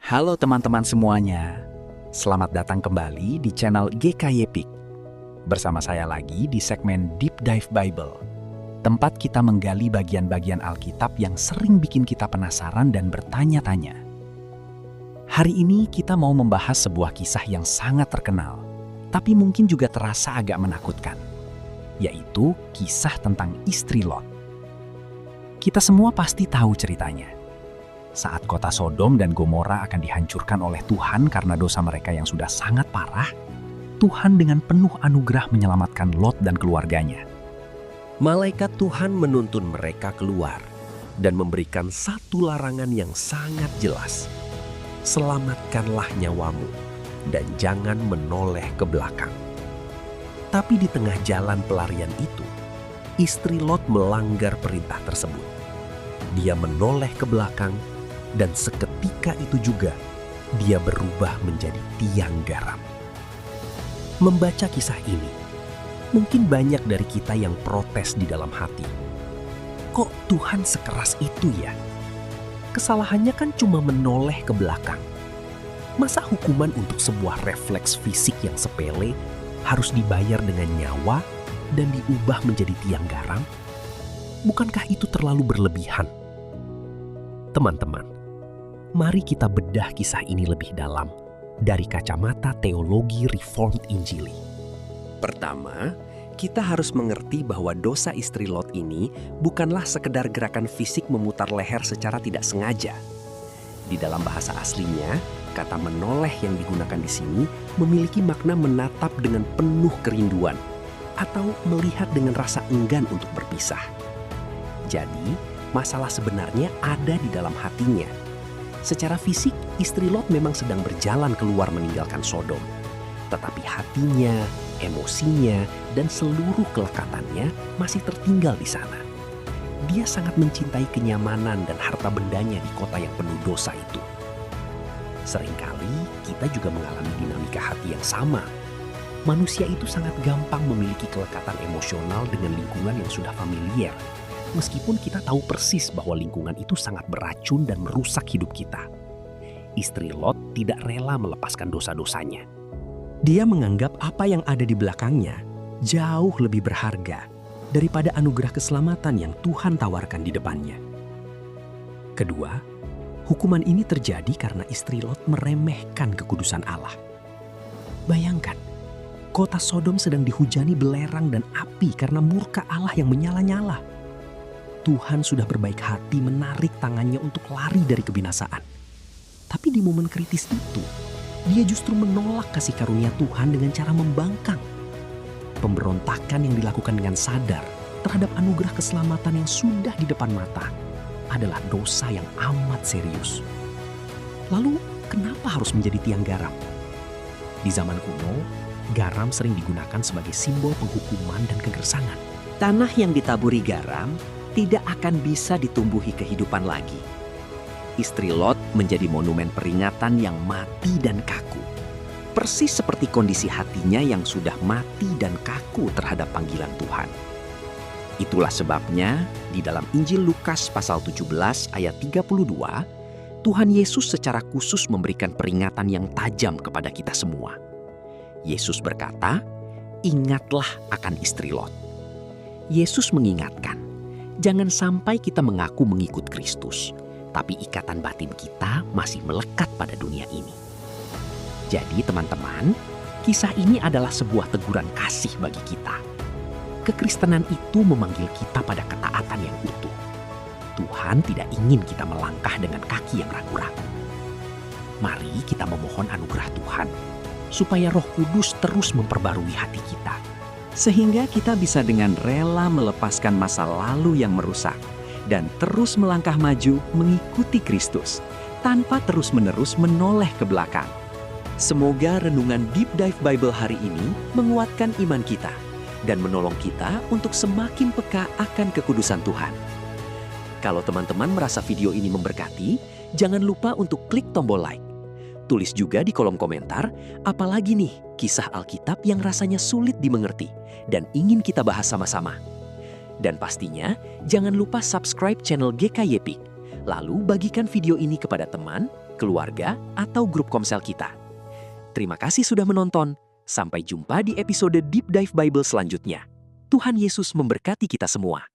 Halo teman-teman semuanya, selamat datang kembali di channel GKY Peak. Bersama saya lagi di segmen Deep Dive Bible, tempat kita menggali bagian-bagian Alkitab yang sering bikin kita penasaran dan bertanya-tanya. Hari ini kita mau membahas sebuah kisah yang sangat terkenal, tapi mungkin juga terasa agak menakutkan, yaitu kisah tentang istri Lot. Kita semua pasti tahu ceritanya. Saat kota Sodom dan Gomora akan dihancurkan oleh Tuhan karena dosa mereka yang sudah sangat parah, Tuhan dengan penuh anugerah menyelamatkan Lot dan keluarganya. Malaikat Tuhan menuntun mereka keluar dan memberikan satu larangan yang sangat jelas. Selamatkanlah nyawamu dan jangan menoleh ke belakang. Tapi di tengah jalan pelarian itu, istri Lot melanggar perintah tersebut. Dia menoleh ke belakang dan seketika itu juga dia berubah menjadi tiang garam. Membaca kisah ini, mungkin banyak dari kita yang protes di dalam hati. Kok Tuhan sekeras itu ya? Kesalahannya kan cuma menoleh ke belakang. Masa hukuman untuk sebuah refleks fisik yang sepele harus dibayar dengan nyawa dan diubah menjadi tiang garam? Bukankah itu terlalu berlebihan? Teman-teman, mari kita bedah kisah ini lebih dalam dari kacamata teologi Reformed Injili. Pertama, kita harus mengerti bahwa dosa istri Lot ini bukanlah sekedar gerakan fisik memutar leher secara tidak sengaja. Di dalam bahasa aslinya, kata menoleh yang digunakan di sini memiliki makna menatap dengan penuh kerinduan atau melihat dengan rasa enggan untuk berpisah. Jadi, masalah sebenarnya ada di dalam hatinya. Secara fisik, istri Lot memang sedang berjalan keluar meninggalkan Sodom. Tetapi hatinya, emosinya, dan seluruh kelekatannya masih tertinggal di sana. Dia sangat mencintai kenyamanan dan harta bendanya di kota yang penuh dosa itu. Seringkali kita juga mengalami dinamika hati yang sama. Manusia itu sangat gampang memiliki kelekatan emosional dengan lingkungan yang sudah familiar. Meskipun kita tahu persis bahwa lingkungan itu sangat beracun dan merusak hidup kita. Istri Lot tidak rela melepaskan dosa-dosanya. Dia menganggap apa yang ada di belakangnya jauh lebih berharga daripada anugerah keselamatan yang Tuhan tawarkan di depannya. Kedua, hukuman ini terjadi karena istri Lot meremehkan kekudusan Allah. Bayangkan, kota Sodom sedang dihujani belerang dan api karena murka Allah yang menyala-nyala. Tuhan sudah berbaik hati menarik tangannya untuk lari dari kebinasaan. Tapi di momen kritis itu, dia justru menolak kasih karunia Tuhan dengan cara membangkang. Pemberontakan yang dilakukan dengan sadar terhadap anugerah keselamatan yang sudah di depan mata adalah dosa yang amat serius. Lalu, kenapa harus menjadi tiang garam? Di zaman kuno, garam sering digunakan sebagai simbol penghukuman dan kegersangan. Tanah yang ditaburi garam tidak akan bisa ditumbuhi kehidupan lagi. Istri Lot menjadi monumen peringatan yang mati dan kaku. Persis seperti kondisi hatinya yang sudah mati dan kaku terhadap panggilan Tuhan. Itulah sebabnya di dalam Injil Lukas pasal 17 ayat 32, Tuhan Yesus secara khusus memberikan peringatan yang tajam kepada kita semua. Yesus berkata, "Ingatlah akan istri Lot." Yesus mengingatkan, jangan sampai kita mengaku mengikut Kristus, tapi ikatan batin kita masih melekat pada dunia ini. Jadi teman-teman, kisah ini adalah sebuah teguran kasih bagi kita. Kekristenan itu memanggil kita pada ketaatan yang utuh. Tuhan tidak ingin kita melangkah dengan kaki yang ragu-ragu. Mari kita memohon anugerah Tuhan, supaya Roh Kudus terus memperbarui hati kita, sehingga kita bisa dengan rela melepaskan masa lalu yang merusak dan terus melangkah maju mengikuti Kristus tanpa terus-menerus menoleh ke belakang. Semoga renungan Deep Dive Bible hari ini menguatkan iman kita dan menolong kita untuk semakin peka akan kekudusan Tuhan. Kalau teman-teman merasa video ini memberkati, jangan lupa untuk klik tombol like. Tulis juga di kolom komentar, apalagi nih kisah Alkitab yang rasanya sulit dimengerti dan ingin kita bahas sama-sama. Dan pastinya, jangan lupa subscribe channel GKY Peak. Lalu bagikan video ini kepada teman, keluarga, atau grup komsel kita. Terima kasih sudah menonton. Sampai jumpa di episode Deep Dive Bible selanjutnya. Tuhan Yesus memberkati kita semua.